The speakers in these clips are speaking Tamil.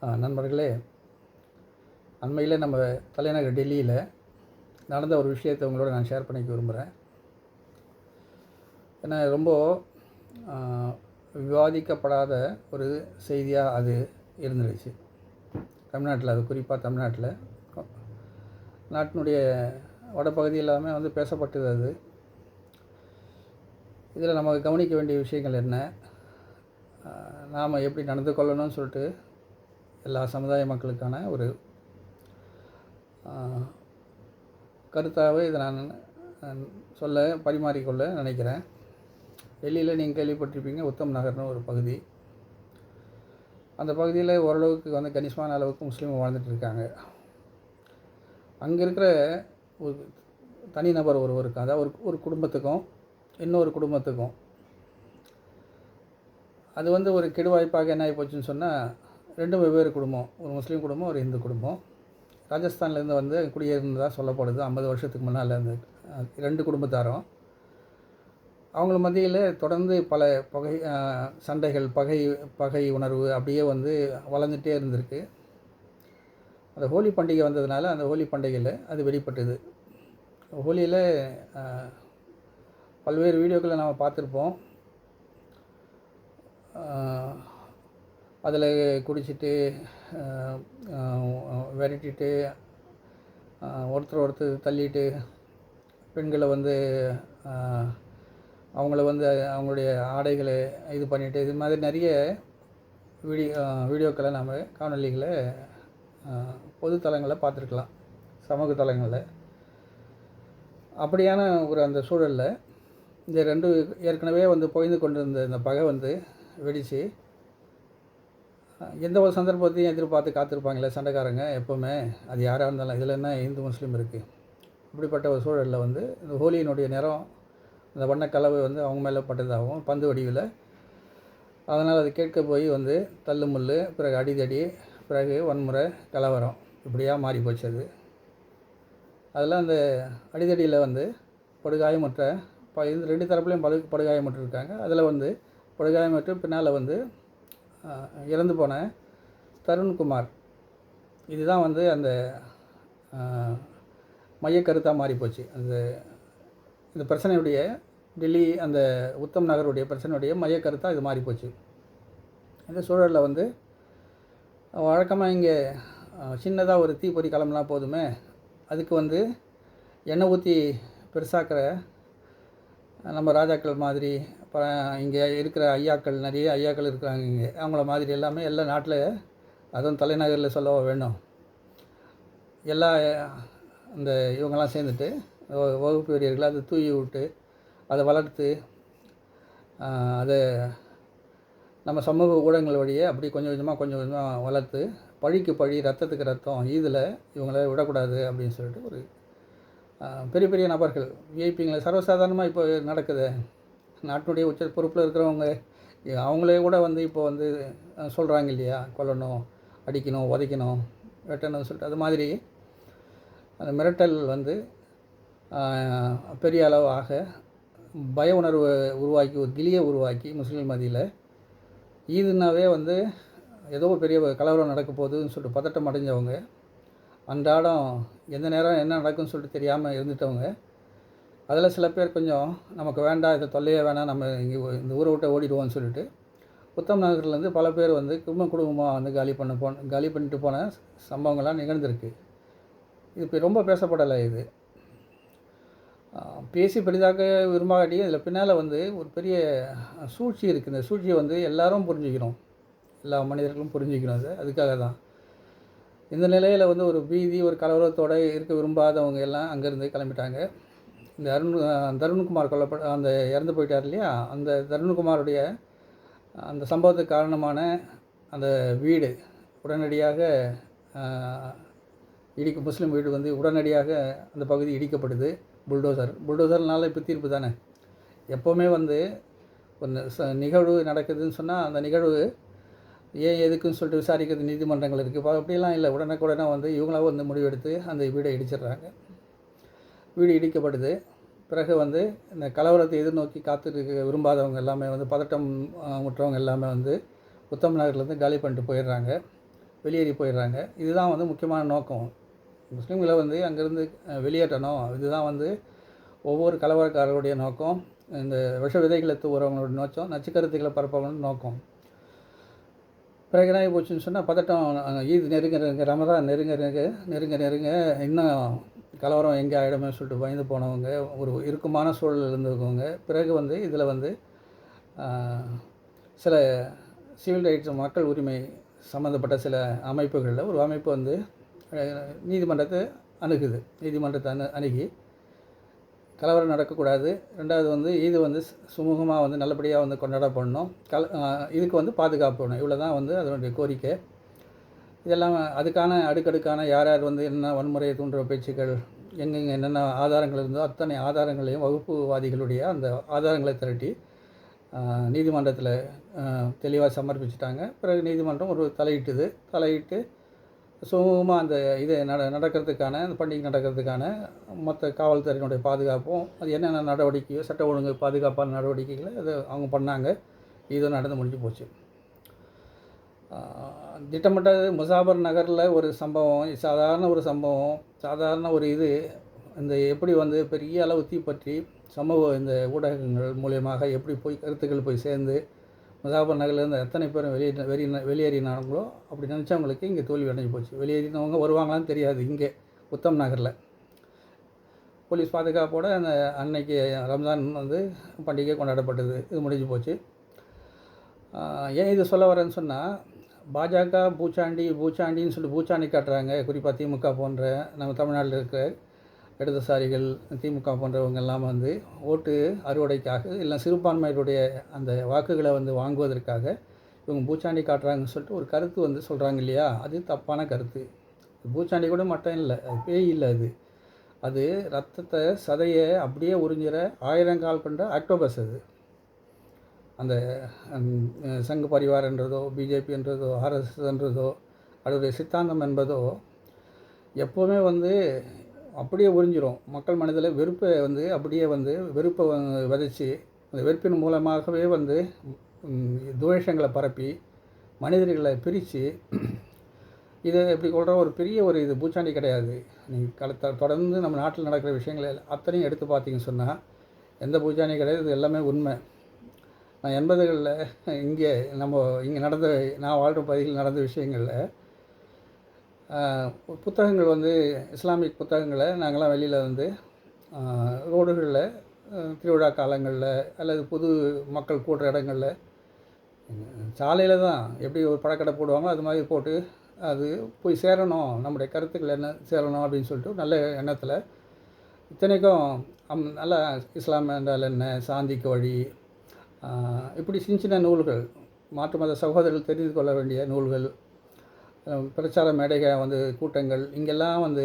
நண்பர்களே, அண்மையில் நம்ம தலைநகர் டெல்லியில் நடந்த ஒரு விஷயத்தை உங்களோட நான் ஷேர் பண்ணிக்க விரும்புகிறேன். ஏன்னா ரொம்ப விவாதிக்கப்படாத ஒரு செய்தியாக அது இருந்துருச்சு தமிழ்நாட்டில். அது குறிப்பாக தமிழ்நாட்டில் நாட்டினுடைய வடப்பகுதி எல்லாமே பேசப்பட்டது. அது இதில் நம்ம கவனிக்க வேண்டிய விஷயங்கள் என்ன, நாம் எப்படி நடந்து கொள்ளணும்னு சொல்லிட்டு எல்லா சமுதாய மக்களுக்கான ஒரு கருத்தாகவே இதை நான் பரிமாறிக்கொள்ள நினைக்கிறேன். டெல்லியில் நீங்கள் கேள்விப்பட்டிருப்பீங்க, உத்தம் நகர்னு ஒரு பகுதி. அந்த பகுதியில் ஓரளவுக்கு கணிசமான அளவுக்கு முஸ்லீம் வாழ்ந்துட்டு இருக்காங்க. அங்கே இருக்கிற ஒரு தனிநபர் ஒருவருக்கு, அதாவது ஒரு குடும்பத்துக்கும் இன்னொரு குடும்பத்துக்கும் அது ஒரு கெடுவாய்ப்பாக என்ன ஆகி போச்சுன்னு சொன்னால், ரெண்டும் வெவ்வேறு குடும்பம். ஒரு முஸ்லீம் குடும்பம், ஒரு இந்து குடும்பம். ராஜஸ்தான்லேருந்து குடியேறினதாக சொல்லப்படுது. 50 வருஷத்துக்கு முன்னால் அந்த 2 குடும்பத்தாரும் அவங்கள மத்தியில் தொடர்ந்து பல சண்டைகள், பகை உணர்வு அப்படியே வளர்ந்துட்டே இருந்திருக்கு. அந்த ஹோலி பண்டிகை வந்ததுனால அந்த ஹோலி பண்டிகையில் அது வெளிப்பட்டது. ஹோலியில் பல்வேறு வீடியோக்களை நாம் பார்த்துருப்போம். அதில் குடிச்சிட்டு விரட்டிட்டு ஒருத்தர் தள்ளிட்டு பெண்களை அவங்கள அவங்களுடைய ஆடைகளை இது பண்ணிவிட்டு, இது மாதிரி நிறைய வீடியோக்களை நாம் காணொலிகளை பொது தளங்களில் பார்த்துருக்கலாம், சமூக தளங்களில். அப்படியான அந்த சூழலில் இந்த 2 ஏற்கனவே பொய்ந்து கொண்டிருந்த இந்த பகை வெடித்து, எந்த ஒரு சந்தர்ப்பத்தையும் எதிர்பார்த்து காத்திருப்பாங்களே சண்டைக்காரங்க எப்போவுமே, அது யாராக இருந்தாலும். இதில் என்ன இந்து முஸ்லீம் இருக்குது? இப்படிப்பட்ட ஒரு சூழலில் இந்த ஹோலியினுடைய நிறம், அந்த வண்ணக்கலவை அவங்க மேலே பட்டதாகவும் பந்து வடிவில். அதனால் அது கேட்க போய் தள்ளு முள்ளு, பிறகு அடிதடி, பிறகு வன்முறை, கலவரம், இப்படியாக மாறி போச்சு. அதில் அந்த அடிதடியில் படுகாயமற்ற 2 தரப்புலையும் படுகாயமற்றிருக்காங்க. அதில் படுகாயமற்று பின்னால் இறந்து போன தருண்குமார், இதுதான் அந்த மையக்கருத்தாக மாறிப்போச்சு. இந்த பிரச்சனையுடைய டெல்லி அந்த உத்தம் நகருடைய பிரச்சனையுடைய மையக்கருத்தாக இது மாறிப்போச்சு. இந்த சூழலில் வழக்கமாக இங்கே சின்னதாக ஒரு தீப்பொறி கிளம்புனா போதுமே, அதுக்கு எண்ணெய் ஊற்றி பெருசாக்கிற நம்ம ராஜாக்கள் மாதிரி, இங்கே இருக்கிற ஐயாக்கள், நிறைய ஐயாக்கள் இருக்கிறாங்க இங்கே, அவங்கள மாதிரி எல்லாமே எல்லா நாட்டில், அதுவும் தலைநகரில் சொல்லவா வேணும், எல்லா இந்த இவங்கெல்லாம் சேர்ந்துட்டு வகுப்பு வீரர்களை அதை தூவி விட்டு அதை வளர்த்து அதை நம்ம சமூக ஊடகங்கள் வழியே அப்படி கொஞ்சம் கொஞ்சமாக வளர்த்து, பழிக்கு பழி, ரத்தத்துக்கு ரத்தம், இதில் இவங்கள விடக்கூடாது அப்படின்னு சொல்லிட்டு ஒரு பெரிய பெரிய நபர்கள், விஐபிங்களை சர்வசாதாரணமாக இப்போ நடக்குது. நாட்டினுடைய உச்ச பொறுப்பில் இருக்கிறவங்க அவங்களே கூட இப்போ சொல்கிறாங்க இல்லையா, கொல்லணும், அடிக்கணும், உதைக்கணும், வெட்டணும்னு சொல்லிட்டு. அது மாதிரி அந்த மிரட்டல் பெரிய அளவாக பய உணர்வை உருவாக்கி, ஒரு கிளியை உருவாக்கி முஸ்லீம் மத்தியில் ஈதுனாவே ஏதோ பெரிய கலவரம் நடக்க போகுதுன்னு சொல்லிட்டு பதட்டம் அடைஞ்சவங்க, அன்றாடம் எந்த நேரம் என்ன நடக்குன்னு சொல்லிட்டு தெரியாமல் இருந்துட்டவங்க. அதில் சில பேர் கொஞ்சம் நமக்கு வேண்டாம், இதை தொல்லையே வேணாம், நம்ம இங்கே இந்த ஊரை விட்டு ஓடிடுவோம்னு சொல்லிட்டு உத்தம் நகர்லேருந்து பல பேர் குடும்பமாக காலி பண்ணிட்டு போன சம்பவங்கள்லாம் நிகழ்ந்திருக்கு. இது இப்போ ரொம்ப பேசப்படலை. இது பேசி பெரிதாக விரும்பாட்டி இதில் பின்னால் ஒரு பெரிய சூழ்ச்சி இருக்குது. இந்த சூழ்ச்சியை எல்லாரும் புரிஞ்சுக்கணும், எல்லா மனிதர்களும் புரிஞ்சுக்கணும். அதுக்காக தான் இந்த நிலையில் ஒரு பீதி, ஒரு கலவரத்தோடு இருக்க விரும்பாதவங்க எல்லாம் அங்கேருந்து கிளம்பிட்டாங்க. இந்த தருண்குமார் அந்த இறந்து போயிட்டார் இல்லையா, அந்த தருண்குமாருடைய அந்த சம்பவத்துக்கு காரணமான அந்த வீடு உடனடியாக முஸ்லீம் வீடு உடனடியாக அந்த பகுதி இடிக்கப்படுது. புல்டோசர்னால இப்போ தீர்ப்பு தானே. எப்போவுமே ஒரு நிகழ்வு நடக்குதுன்னு சொன்னால் அந்த நிகழ்வு ஏன் எதுக்குன்னு சொல்லிட்டு விசாரிக்கிறது நீதிமன்றங்கள் இருக்குது. இப்போ அப்படிலாம் இல்லை, உடனே இவங்களாக முடிவெடுத்து அந்த வீடை இடிச்சிடுறாங்க. வீடு இடிக்கப்படுது. பிறகு இந்த கலவரத்தை எதிர்நோக்கி காத்திருக்க விரும்பாதவங்க எல்லாமே பதட்டம் முற்றவங்க எல்லாமே உத்தம் நகர்லேருந்து காலி பண்ணிட்டு போயிடுறாங்க. வெளியேறி போயிடுறாங்க. இதுதான் வந்து முக்கியமான நோக்கம். முஸ்லீம்களை வந்து அங்கேருந்து வெளியேற்றணும். இதுதான் வந்து ஒவ்வொரு கலவரக்காரருடைய நோக்கம். இந்த விஷ விதைகளை தூவுறவங்களோட நோக்கம், நச்சுக்கருத்துக்களை பரப்பவங்களோட நோக்கம். பிறகு என்ன ஆகி போச்சுன்னு சொன்னால் பதட்டம். ஈத் நெருங்க ரமதான் நெருங்க இன்னும் கலவரம் எங்கே ஆகிடுமே சொல்லிட்டு பயந்து போனவங்க, ஒரு இறுக்கமான சூழலில் இருந்தவங்க. பிறகு வந்து இதில் வந்து சில சிவில் ரைட்ஸ் மக்கள் உரிமை சம்மந்தப்பட்ட சில அமைப்புகளில் ஒரு அமைப்பு வந்து நீதிமன்றத்தை அணுகுது. நீதிமன்றத்தை அணுகி கலவரம் நடக்கக்கூடாது, ரெண்டாவது வந்து ஈது வந்து சுமூகமாக வந்து நல்லபடியாக வந்து கொண்டாடப்படணும், இதுக்கு வந்து பாதுகாப்பு வேணும். இவ்வளோ தான் வந்து அதனுடைய கோரிக்கை. இதெல்லாம் அதுக்கான அடுக்கடுக்கான யார் யார் வந்து என்ன வன்முறையை தூண்டுற பேச்சுக்கள், எங்கெங்கே என்னென்ன ஆதாரங்கள் இருந்தோ அத்தனை ஆதாரங்களையும் வகுப்புவாதிகளுடைய அந்த ஆதாரங்களை திரட்டி நீதிமன்றத்தில் தெளிவாக சமர்ப்பிச்சிட்டாங்க. பிறகு நீதிமன்றம் ஒரு தலையிட்டு சுமூகமாக அந்த இது நடக்கிறதுக்கான அந்த பண்டிகை நடக்கிறதுக்கான மொத்த காவல்துறையினுடைய பாதுகாப்பும் அது என்னென்ன நடவடிக்கையோ சட்ட ஒழுங்கு பாதுகாப்பான நடவடிக்கைகளை அதை அவங்க பண்ணாங்க. இதுவும் நடந்து முடிஞ்சு போச்சு. திட்டமிட்டது முசாபர் நகரில் ஒரு சம்பவம், சாதாரண ஒரு இது இந்த எப்படி வந்து பெரிய அளவு தீப்பற்றி இந்த ஊடகங்கள் மூலியமாக எப்படி போய் கருத்துக்கள் போய் சேர்ந்து முசாபர் நகர்லேருந்து எத்தனை பேரும் வெளியேறினாங்களோ அப்படி நினச்சவங்களுக்கு இங்கே தோல்வி அடைஞ்சு போச்சு. வெளியேறினவங்க வருவாங்களான்னு தெரியாது. இங்கே உத்தம் நகரில் போலீஸ் பாதுகாப்போடு அந்த அன்னைக்கு ரம்ஜான் வந்து பண்டிகை கொண்டாடப்பட்டது. இது முடிஞ்சு போச்சு. ஏன் இது சொல்ல வரேன்னு சொன்னால், பாஜக பூச்சாண்டின்னு சொல்லி பூச்சாண்டி காட்டுறாங்க. குறிப்பாக திமுக போன்ற நம்ம தமிழ்நாட்டில் இருக்கிற இடதுசாரிகள், திமுக போன்றவங்க எல்லாம் வந்து ஓட்டு அறுவடைக்காக இல்லை சிறுபான்மையினுடைய அந்த வாக்குகளை வந்து வாங்குவதற்காக இவங்க பூச்சாண்டி காட்டுறாங்கன்னு சொல்லிட்டு ஒரு கருத்து வந்து சொல்கிறாங்க இல்லையா? அது தப்பான கருத்து. பூச்சாண்டி கூட மட்டும் இல்லை, அது பேய் இல்லை. அது ரத்தத்தை சதையை அப்படியே உறிஞ்சிற 1000 கால் கொண்ட ஆக்டோபஸ். அது அந்த சங் பரிவார் என்றதோ பிஜேபி என்றதோ ஆர்எஸ்எஸ் என்றதோ அதோடைய சித்தாந்தம் என்பதோ எப்போவுமே வந்து அப்படியே உறிஞ்சிரும் மக்கள் மனதில் வெறுப்பை வந்து அப்படியே வந்து வெறுப்பை விதைச்சி அந்த வெறுப்பின் மூலமாகவே வந்து துவேஷங்களை பரப்பி மனிதர்களை பிரித்து இதை எப்படி சொல்கிற ஒரு பெரிய ஒரு இது பூச்சாண்டி கிடையாது. நீங்கள் தொடர்ந்து நம்ம நாட்டில் நடக்கிற விஷயங்களை அத்தனையும் எடுத்து பார்த்தீங்கன்னு சொன்னால் எந்த பூச்சாண்டியும் கிடையாது. இது எல்லாமே உண்மை. நான் 80களில் இங்கே நடந்த நான் வாழ்கிற பகுதியில் நடந்த விஷயங்களில் புத்தகங்கள் வந்து இஸ்லாமிக் புத்தகங்களை நாங்களாம் வெளியில் வந்து ரோடுகளில் திருவிழா காலங்களில் அல்லது பொது மக்கள் கூடுற இடங்களில் சாலையில் தான் எப்படி ஒரு பழக்கடை போடுவாங்களோ அது மாதிரி போட்டு அது போய் சேரணும், நம்முடைய கருத்துக்கள் என்ன சேரணும் அப்படின்னு சொல்லிட்டு நல்ல எண்ணத்தில் இத்தனைக்கும் நல்லா இஸ்லாம் என்றால் என்ன, சாந்திக்கு வழி, இப்படி சின்ன நூல்கள், மாற்று மத சகோதரர்கள் தெரிந்து கொள்ள வேண்டிய நூல்கள், பிரச்சார மேடைகள் வந்து கூட்டங்கள் இங்கெல்லாம் வந்து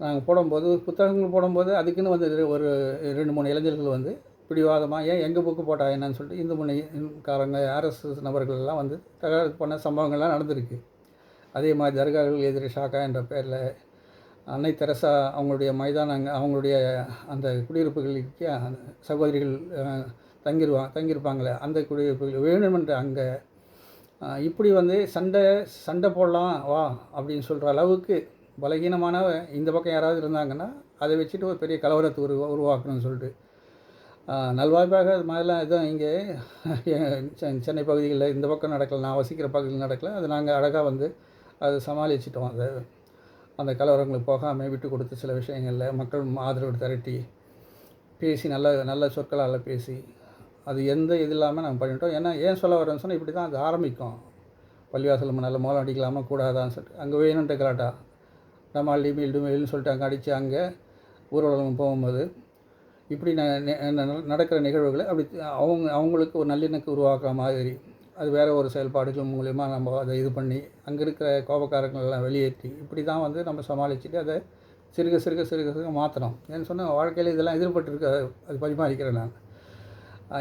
நாங்கள் போடும்போது புத்தகங்கள் போடும்போது அதுக்குன்னு வந்து ஒரு 2-3 இளைஞர்கள் வந்து பிடிவாதமாக ஏன் எங்கள் புக்கு போட்டா என்னன்னு சொல்லிட்டு இந்து முனைக்காரங்க ஆர்எஸ்எஸ் நபர்கள்லாம் வந்து தகவல் பண்ண சம்பவங்கள்லாம் நடந்திருக்கு. அதே மாதிரி தர்காக்கள் எதிரி ஷாக்கா என்ற பேரில் அன்னை தெரசா அவங்களுடைய மைதானங்கள் அவங்களுடைய அந்த குடியிருப்புகளுக்கு சகோதரிகள் தங்கியிருப்பாங்களே அந்த குடியிருப்புகள் வேணுமென்று அங்கே இப்படி வந்து சண்டை போடலாம் வா அப்படின்னு சொல்கிற அளவுக்கு பலகீனமான இந்த பக்கம் யாராவது இருந்தாங்கன்னா அதை வச்சுட்டு ஒரு பெரிய கலவரத்தை உருவாக்கணும்னு சொல்லிட்டு நல்வாய்ப்பாக அது மாதிரிலாம் எதுவும் இங்கே சென்னை பகுதிகளில் இந்த பக்கம் நடக்கலை, நான் வசிக்கிற பகுதியில் நடக்கலை. அது நாங்கள் அழகாக வந்து அது சமாளிச்சிட்டோம். அந்த கலவரங்களுக்கு போகாமல் விட்டு கொடுத்து சில விஷயங்களில் மக்கள் ஆதரவு திரட்டி பேசி நல்ல சொற்களால் பேசி அது எந்த இது இல்லாமல் நாங்கள் பண்ணிட்டோம். ஏன்னா ஏன் சொல்ல வரேன்னு சொன்னால் இப்படி தான் அது ஆரம்பிக்கும். பள்ளிவாசல் நல்ல மோளம் அடிக்கலாமா கூடாதான்னு சொல்லிட்டு அங்கே வேணுன்ட்டு கலாட்டா டமால் டிமில்னு சொல்லிட்டு அங்கே அடித்து அங்கே ஊர்வலம் போகும்போது இப்படி நடக்கிற நிகழ்வுகளை அப்படி அவங்களுக்கு ஒரு நல்லிணக்கு உருவாக்குற மாதிரி அது வேறு ஒரு செயல்பாடுகள் மூலயமா நம்ம அதை இது பண்ணி அங்கே இருக்கிற கோபக்காரங்களெல்லாம் வெளியேற்றி இப்படி தான் வந்து நம்ம சமாளிச்சுட்டு அதை சிறுக மாற்றணும். ஏன்னு சொன்னால் வாழ்க்கையில் இதெல்லாம் எதிர்பட்டுருக்கு. அது பரிமாறிக்கிறேன் நான்.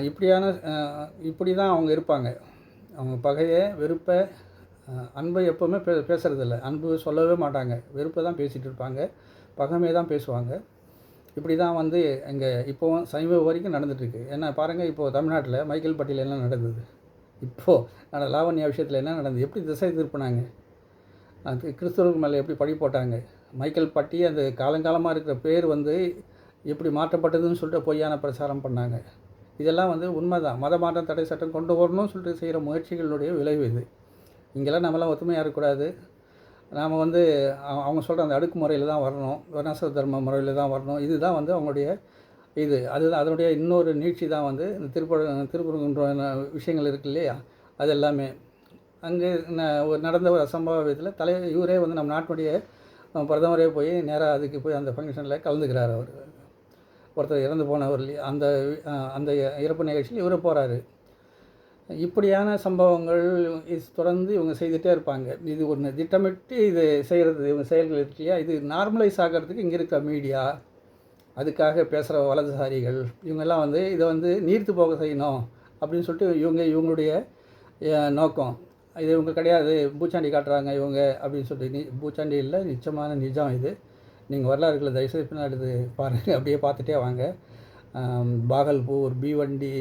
இப்படி தான் அவங்க இருப்பாங்க. அவங்க பகையை வெறுப்பை அன்பை எப்போவுமே பேசுகிறதில்ல. அன்பு சொல்லவே மாட்டாங்க, வெறுப்பை தான் பேசிகிட்டு இருப்பாங்க, பகைமையை தான் பேசுவாங்க. இப்படி தான் வந்து இங்கே இப்போவும் சமீப வரைக்கும் நடந்துகிட்ருக்கு. ஏன்னா பாருங்கள், இப்போது தமிழ்நாட்டில் மைக்கேல் பட்டியில் என்ன நடந்தது, இப்போது லாவண்யா விஷயத்தில் என்ன நடந்தது, எப்படி திசை திருப்பினாங்க. அது கிறிஸ்தவர்கள் மேலே எப்படி பழி போட்டாங்க. மைக்கேல் பட்டி அந்த காலங்காலமாக இருக்கிற பேர் வந்து எப்படி மாற்றப்பட்டதுன்னு சொல்லிட்டு பொய்யான பிரச்சாரம் பண்ணாங்க. இதெல்லாம் வந்து உண்மை தான். மத மாற்றம் தடை சட்டம் கொண்டு வரணும்னு சொல்லிட்டு செய்கிற முயற்சிகளுடைய விளைவு இது. இங்கெல்லாம் நம்மளாம் ஒத்துமையாக இருக்கக்கூடாது. நாம் வந்து அவங்க சொல்கிற அந்த அடுக்குமுறையில் தான் வரணும், வர்ணாசிர தர்ம முறையில் தான் வரணும். இதுதான் வந்து அவங்களுடைய இது. அதுதான் அதனுடைய இன்னொரு நீட்சி தான் வந்து இந்த திருப்பரங்குன்ற விஷயங்கள் இருக்கு இல்லையா, அது எல்லாமே. அங்கே நடந்த ஒரு அசம்பாவிதத்தில் இவரே வந்து நம்ம நாட்டினுடைய பிரதமரே போய் நேராக அதுக்கு போய் அந்த ஃபங்க்ஷனில் கலந்துக்கிறார். அவர் ஒருத்தர் இறந்து போனவர் இல்லையா, அந்த அந்த இறப்பு நிகழ்ச்சியில் இவரே போகிறாரு. இப்படியான சம்பவங்கள் தொடர்ந்து இவங்க செய்துகிட்டே இருப்பாங்க. இது ஒன்று திட்டமிட்டு இது செய்கிறது, இவங்க செயல்கள் இருக்கு இல்லையா, இது நார்மலைஸ் ஆகிறதுக்கு இங்கே இருக்க மீடியா, அதுக்காக பேசுகிற வலதுசாரிகள் இவங்கெல்லாம் வந்து இதை வந்து நீர்த்து போக செய்யணும் அப்படின்னு சொல்லிட்டு இவங்களுடைய நோக்கம். இது இவங்க கிடையாது, பூச்சாண்டி காட்டுறாங்க இவங்க அப்படின்னு சொல்லிட்டு. பூச்சாண்டி இல்லை, நிச்சயமான நிஜம் இது. நீங்கள் வரலாறுகளை தயவுசெய்து பின்னாடி பாருங்கள், அப்படியே பார்த்துட்டே வாங்க. பாகல்பூர், பீவண்டி,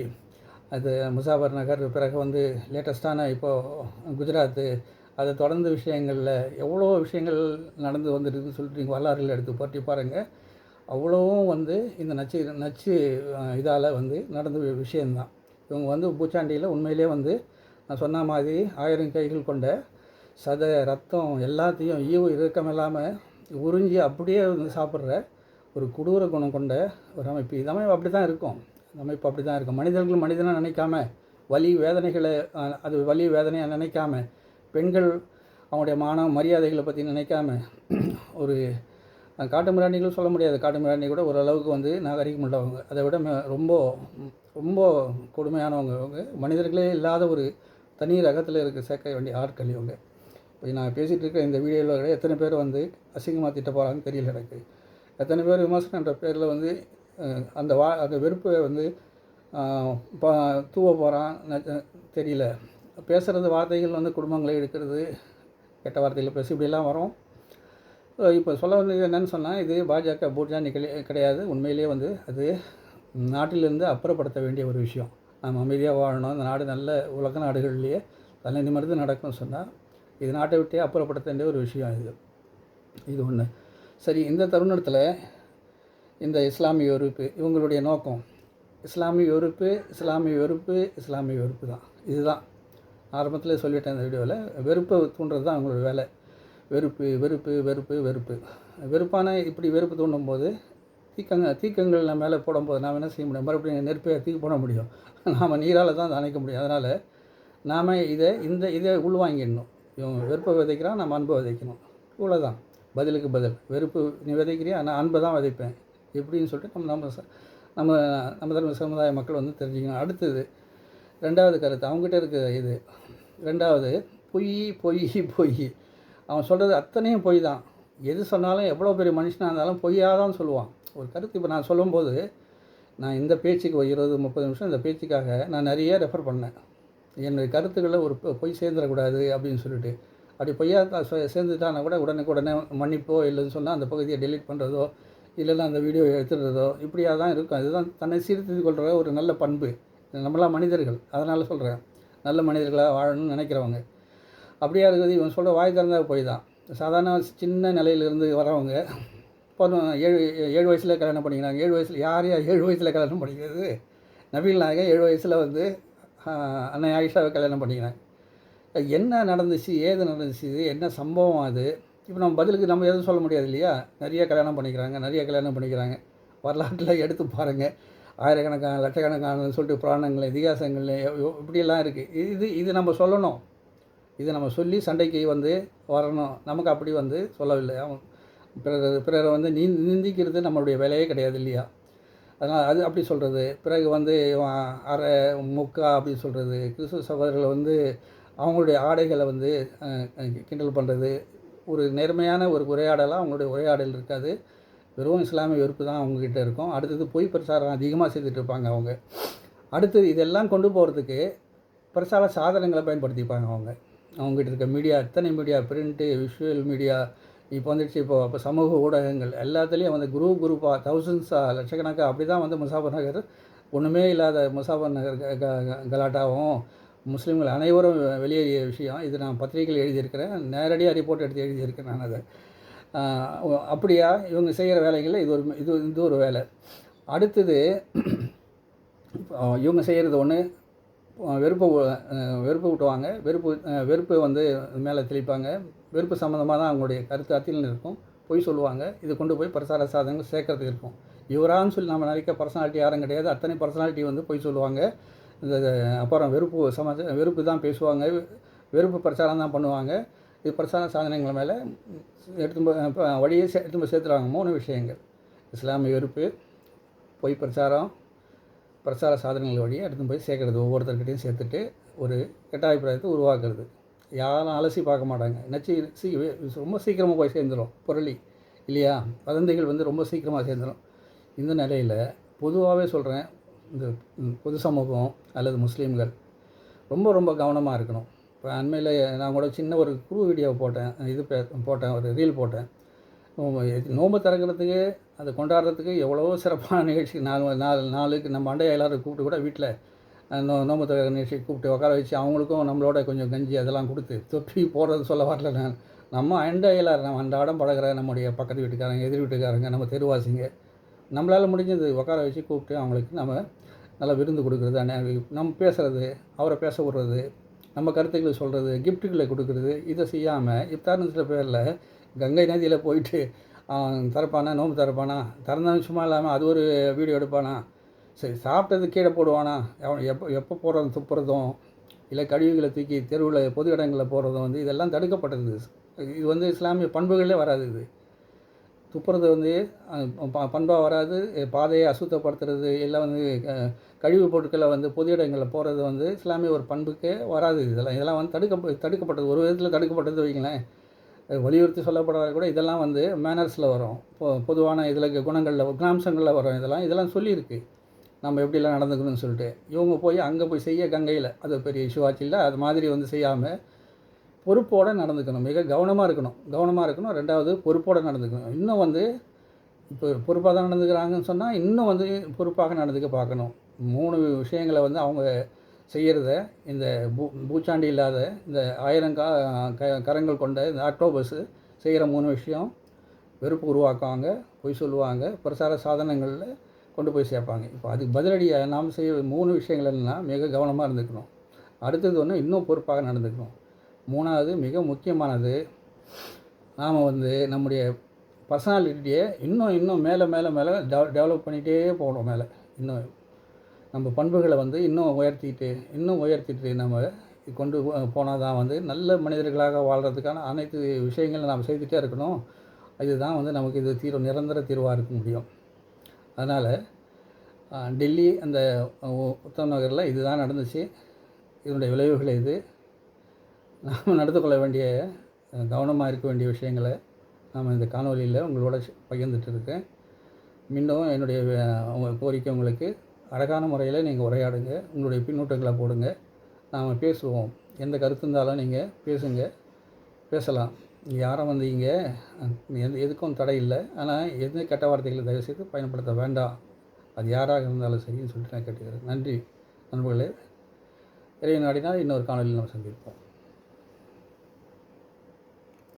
அது முசாஃபர் நகர், பிறகு வந்து லேட்டஸ்ட்டான இப்போது குஜராத்து, அதை தொடர்ந்து விஷயங்களில் எவ்வளோ விஷயங்கள் நடந்து வந்துருக்குன்னு சொல்லிட்டு நீங்கள் வரலாறுகள் எடுத்து போட்டி பாருங்கள். அவ்வளோவும் வந்து இந்த நச்சு இதால் வந்து நடந்த விஷயந்தான். இவங்க வந்து பூச்சாண்டியில் உண்மையிலே வந்து நான் சொன்ன மாதிரி 1000 கைகள் கொண்ட சதை, ரத்தம் எல்லாத்தையும் ஈவு இறக்கம் இல்லாமல் உறிஞ்சி அப்படியே வந்து சாப்பிட்ற ஒரு கொடூர குணம் கொண்ட ஒரு அமைப்பு. இது அமைப்பு அப்படி தான் இருக்கும். அமைப்பு அப்படி தான் இருக்கும். மனிதர்கள் மனிதனாக நினைக்காம, வலி வேதனைகளை அது வலி வேதனையாக நினைக்காம, பெண்கள் அவங்களுடைய மானம் மரியாதைகளை பற்றி நினைக்காம, ஒரு காட்டு மிராண்டிகள் சொல்ல முடியாது, காட்டு மிராண்டி கூட ஓரளவுக்கு வந்து நாகரிகம் உள்ளவங்க, அதை விட ரொம்ப ரொம்ப கொடுமையானவங்க. அவங்க மனிதர்களே இல்லாத ஒரு தனி ரகத்தில் சேர்க்க வேண்டிய ஆட்கள் இவங்க. இப்போ நான் பேசிகிட்டு இருக்க இந்த வீடியோவில் எத்தனை பேர் வந்து அசிங்கமாக திட்ட போகிறாங்கன்னு தெரியல எனக்கு. எத்தனை பேர் விமர்சனன்ற பேரில் வந்து அந்த வெறுப்பை வந்து தூவ போகிறான் தெரியல. பேசுகிறது வார்த்தைகள் வந்து குடும்பங்களை எடுக்கிறது, கெட்ட வார்த்தைகள் பேசி இப்படிலாம் வரும். இப்போ சொல்ல வேண்டியது என்னென்னு சொன்னால், இது பாஜக பூட்ஜாண்டி கிடையாது. உண்மையிலேயே வந்து அது நாட்டிலிருந்து அப்புறப்படுத்த வேண்டிய ஒரு விஷயம். நம்ம அமைதியாக வாழணும், இந்த நாடு நல்ல உலக நாடுகள்லேயே தலை நிமிர்ந்து நடக்கணும்னு சொன்னால் இது நாட்டை விட்டே அப்புறப்படுத்த வேண்டிய ஒரு விஷயம். இது ஒன்று. சரி, இந்த தருணத்தில் இந்த இஸ்லாமிய வெறுப்பு இவங்களுடைய நோக்கம் இஸ்லாமிய வெறுப்பு தான். இதுதான் ஆரம்பத்தில் சொல்லிட்டேன் இந்த வீடியோவில். வெறுப்பை தூண்டுறது தான் அவங்களோட வேலை. வெறுப்பான இப்படி வெறுப்பு தூண்டும் போது தீக்கங்கள் நம்ம மேலே போடும்போது நாம் என்ன செய்ய முடியும்? மறுபடியும் நெருப்பை தூக்கி போட முடியும். நாம் நீரால் தான் அணைக்க முடியும். அதனால் நாம் இதை உள்வாங்கிடணும். இவங்க வெறுப்பை விதைக்கிறான், நம்ம அன்பை விதைக்கணும். இவ்வளோதான். பதிலுக்கு பதில். வெறுப்பு நீ விதைக்கிறியா, நான் அன்பை தான் விதைப்பேன் எப்படின்னு சொல்லிட்டு நம்ம தர்ம சமுதாய மக்கள் வந்து தெரிஞ்சுக்கணும். அடுத்தது 2வது கருத்து அவங்ககிட்ட இருக்குது. இது 2வது பொய். அவன் சொல்கிறது அத்தனையும் பொய் தான். எது சொன்னாலும் எவ்வளோ பெரிய மனுஷனாக இருந்தாலும் பொய்யாக தான் சொல்லுவான். ஒரு கருத்து இப்போ நான் சொல்லும்போது, நான் இந்த பேச்சுக்கு 20-30 நிமிஷம் இந்த பேச்சுக்காக நான் நிறைய ரெஃபர் பண்ணேன். என்னுடைய கருத்துக்களில் ஒரு பொய் சேர்ந்துடக்கூடாது அப்படின்னு சொல்லிட்டு. அப்படி பொய்யாக சேர்ந்துட்டானா கூட உடனே மன்னிப்போ இல்லைன்னு சொன்னால் அந்த பகுதியை டெலீட் பண்ணுறதோ, இல்லைன்னா அந்த வீடியோ எடுத்துடுறதோ இப்படியாக தான் இருக்கும். அதுதான் தன்னை சீர்திருத்திக் கொள்கிற ஒரு நல்ல பண்பு. நம்மளாம் மனிதர்கள், அதனால் சொல்கிறேன். நல்ல மனிதர்களாக வாழணும்னு நினைக்கிறவங்க. அப்படியா இருக்குது. இவன் சொல்கிற வாய் திறந்தால் போய் தான். சாதாரண சின்ன நிலையிலிருந்து வரவங்க இப்போ 7 வயசில் கல்யாணம் பண்ணிக்கிறாங்க. 7 வயசில் யார் 7 வயசில் கல்யாணம் பண்ணிக்கிறது? நபீல் நாயகன் 7 வயசில் வந்து அன்னை ஆயிஷாவை கல்யாணம் பண்ணிக்கிறாங்க. என்ன நடந்துச்சு, ஏது நடந்துச்சு, என்ன சம்பவம் அது? இப்போ நம்ம பதிலுக்கு நம்ம எதுவும் சொல்ல முடியாது இல்லையா? நிறைய கல்யாணம் பண்ணிக்கிறாங்க. வரலாற்றில் எடுத்து பாருங்கள். ஆயிரக்கணக்கான லட்சக்கணக்கான சொல்லிட்டு புராணங்கள், இதிகாசங்கள் இப்படியெல்லாம் இருக்குது. இது நம்ம சொல்லணும். இதை நம்ம சொல்லி சண்டைக்கு வந்து வரணும். நமக்கு அப்படி வந்து சொல்லவில்லை. அவன் பிறரை வந்து நிந்திக்கிறது நம்மளுடைய வேலையே கிடையாது இல்லையா? அதனால் அது அப்படி சொல்கிறது. பிறகு வந்து அரை முக்கா அப்படின்னு சொல்கிறது. கிறிஸ்துவ சகோதரர்கள் வந்து அவங்களுடைய ஆடைகளை வந்து கிண்டல் பண்ணுறது. ஒரு நேர்மையான ஒரு உரையாடலாக அவங்களுடைய உரையாடல் இருக்காது. வெறும் இஸ்லாமிய வெறுப்பு தான் அவங்கக்கிட்ட இருக்கும். அடுத்தது பொய் பிரச்சாரம் அதிகமாக செய்துட்டு இருப்பாங்க அவங்க. அடுத்தது இதெல்லாம் கொண்டு போகிறதுக்கு பிரச்சார சாதனங்களை பயன்படுத்திப்பாங்க அவங்ககிட்ட இருக்க மீடியா. எத்தனை மீடியா, பிரிண்ட்டு, விஷுவல் மீடியா இப்போ வந்துடுச்சு. இப்போ சமூக ஊடகங்கள் எல்லாத்துலேயும் வந்து குரூப்பாக தௌசண்ட்ஸாக லட்சக்கணக்காக அப்படி தான் வந்து முசாஃபர் நகர் ஒன்றுமே இல்லாத முசாஃபர் நகர் கலாட்டாவும் முஸ்லீம்கள் அனைவரும் வெளியேறிய விஷயம். இது நான் பத்திரிகையில் எழுதியிருக்கிறேன், நேரடியாக ரிப்போர்ட் எடுத்து எழுதியிருக்கிறேன் நான் அதை. அப்படியா இவங்க செய்கிற வேலைகளில் இது ஒரு வேலை. அடுத்தது இவங்க செய்கிறது ஒன்று, வெறுப்பு ஊட்டுவாங்க. வெறுப்பு வந்து மேலே தெளிப்பாங்க. வெறுப்பு சம்மந்தமாக தான் அவங்களுடைய கருத்து அத்தியில் இருக்கும். பொய் சொல்லுவாங்க. இது கொண்டு போய் பிரச்சார சாதனங்கள் சேர்க்கறதுக்கு இருக்கும். இவரான்னு சொல்லி நம்ம நினைக்க பர்சனாலிட்டி யாரும் கிடையாது. அத்தனை பர்சனாலிட்டி வந்து பொய் சொல்லுவாங்க. இந்த அப்புறம் வெறுப்பு தான் பேசுவாங்க. வெறுப்பு பிரச்சாரம் தான் பண்ணுவாங்க. இது பிரச்சார சாதனங்கள் மேலே வழியே எடுத்து போய் சேர்த்துருவாங்க. 3 விஷயங்கள்: இஸ்லாமிய வெறுப்பு, பொய் பிரச்சார சாதனங்கள் வழியாக எடுத்து போய் சேர்க்கறது. ஒவ்வொருத்தர்கிட்டையும் சேர்த்துட்டு ஒரு கெட்ட அபிப்பிராயத்தை உருவாக்குறது. யாரும் அலசி பார்க்க மாட்டாங்க. ரொம்ப சீக்கிரமாக போய் சேர்ந்துடும் புரளி இல்லையா? வதந்திகள் வந்து ரொம்ப சீக்கிரமாக சேர்ந்துடும். இந்த நிலையில் பொதுவாகவே சொல்கிறேன், இந்த பொது சமூகம் அல்லது முஸ்லீம்கள் ரொம்ப ரொம்ப கவனமாக இருக்கணும். இப்போ அண்மையில் நான் கூட சின்ன ஒரு குழு வீடியோ போட்டேன், ஒரு ரீல் போட்டேன். நோன்பு திறக்கிறதுக்கு அதை கொண்டாடுறதுக்கு எவ்வளவோ சிறப்பான நிகழ்ச்சி. நாளுக்கு நம்ம அண்டைய எல்லாரும் கூப்பிட்டு கூட வீட்டில் நோன்பு திறக்கிற நிகழ்ச்சி கூப்பிட்டு உட்கார வச்சு அவங்களுக்கும் நம்மளோட கொஞ்சம் கஞ்சி அதெல்லாம் கொடுத்து தொப்பி போடுறது சொல்ல வரல நான். நம்ம அண்டையெல்லாம் நம்ம அன்றாடம் பழகிற நம்முடைய பக்கத்து வீட்டுக்காரங்க, எதிர் வீட்டுக்காரங்க, நம்ம தெருவாசிங்க, நம்மளால் முடிஞ்சது உட்கார வச்சு கூப்பிட்டு அவங்களுக்கு நம்ம நல்லா விருந்து கொடுக்குறது, நம்ம பேசுகிறது, அவரை பேச விடுறது, நம்ம கருத்துக்களை சொல்கிறது, கிஃப்ட்டுகளை கொடுக்குறது, இதை செய்யாமல் இஃப்தார்ன்ற பேரில் கங்கை நதியில் போயிட்டு திறப்பானா, நோன்பு திறப்பானா, திறந்தாலும் சும்மா இல்லாமல் அது ஒரு வீடியோ எடுப்பானா, சரி சாப்பிட்டது கீழே போடுவானா, எப்போ போடுறது துப்புறதும் இல்லை கழிவுகளை தூக்கி தெருவில் பொது இடங்களில் போடுறதும் வந்து இதெல்லாம் தடுக்கப்பட்டது. இது வந்து இஸ்லாமிய பண்புகளே வராது. இது துப்புறது வந்து பண்பாக வராது. பாதையை அசுத்தப்படுத்துறது இல்லை வந்து கழிவு பொருட்களை வந்து பொது இடங்களில் போகிறது வந்து இஸ்லாமிய ஒரு பண்புக்கே வராது. இதெல்லாம் வந்து தடுக்கப்பட்டது. ஒரு விதத்தில் தடுக்கப்பட்டது வைங்களேன். வலியுறுத்தி சொல்லப்படாத கூட இதெல்லாம் வந்து மேனர்ஸில் வரும். பொதுவான இதில் குணங்களில் குணாம்சங்களில் வரும். இதெல்லாம் சொல்லியிருக்கு நம்ம எப்படிலாம் நடந்துக்கணும்னு சொல்லிட்டு. இவங்க போய் அங்கே போய் செய்ய கங்கையில் அது பெரிய இஷ்யூவாச்சு இல்லை. அது மாதிரி வந்து செய்யாமல் பொறுப்போடு நடந்துக்கணும். மிக கவனமாக இருக்கணும். ரெண்டாவது பொறுப்போடு நடந்துக்கணும். இன்னும் வந்து இப்போ பொறுப்பாக தான் நடந்துக்கிறாங்கன்னு சொன்னால் இன்னும் வந்து பொறுப்பாக நடந்துக்க பார்க்கணும். 3 விஷயங்களை வந்து அவங்க செய்கிறத இந்த பூச்சாண்டி இல்லாத இந்த 1000 கரங்கள் கொண்ட இந்த ஆக்டோபஸ் செய்கிற 3 விஷயம்: வெறுப்பு உருவாக்குவாங்க, பொய் சொல்லுவாங்க, பிரச்சார சாதனங்களில் கொண்டு போய் சேர்ப்பாங்க. இப்போ அதுக்கு பதிலடியாக நாம் செய்ய 3 விஷயங்கள் என்னென்னா மிக கவனமாக இருந்துக்கணும். அடுத்தது ஒன்று, இன்னும் பொறுப்பாக நடந்துக்கணும். 3வது மிக முக்கியமானது, நாம் வந்து நம்முடைய பர்சனாலிட்டியை இன்னும் மேலே டெவலப் பண்ணிகிட்டே போகணும். மேலே இன்னும் நம்ம பண்புகளை வந்து இன்னும் உயர்த்திட்டு நம்ம கொண்டு போனால் தான் வந்து நல்ல மனிதர்களாக வாழ்கிறதுக்கான அனைத்து விஷயங்களும் நாம் செய்துகிட்டே இருக்கணும். இதுதான் வந்து நமக்கு இது நிரந்தர தீர்வாக இருக்க முடியும். அதனால் டெல்லி அந்த உத்தம் நகரில் இதுதான் நடந்துச்சு. இதனுடைய விளைவுகள் இது. நாம் நடந்து கொள்ள வேண்டிய, கவனமாக இருக்க வேண்டிய விஷயங்களை நாம் இந்த காணொலியில் உங்களோட பகிர்ந்துட்டு இருக்கேன். மீண்டும் என்னுடைய கோரிக்கை உங்களுக்கு, அழகான முறையில் நீங்கள் உரையாடுங்க, உங்களுடைய பின்னூட்டங்களை போடுங்க, நாம் பேசுவோம். எந்த கருத்து இருந்தாலும் நீங்கள் பேசலாம். யாரும் வந்து இங்கே எதுக்கும் தடை இல்லை. ஆனால் எந்த கெட்ட வார்த்தைகளை தயவுசெய்து பயன்படுத்த வேண்டாம். அது யாராக இருந்தாலும் சரின்னு சொல்லிட்டு நான் கேட்டுக்கிறேன். நன்றி நண்பர்களே. இறைவன் நாடினால் இன்னொரு காணொலியில் நம்ம சந்திப்போம்.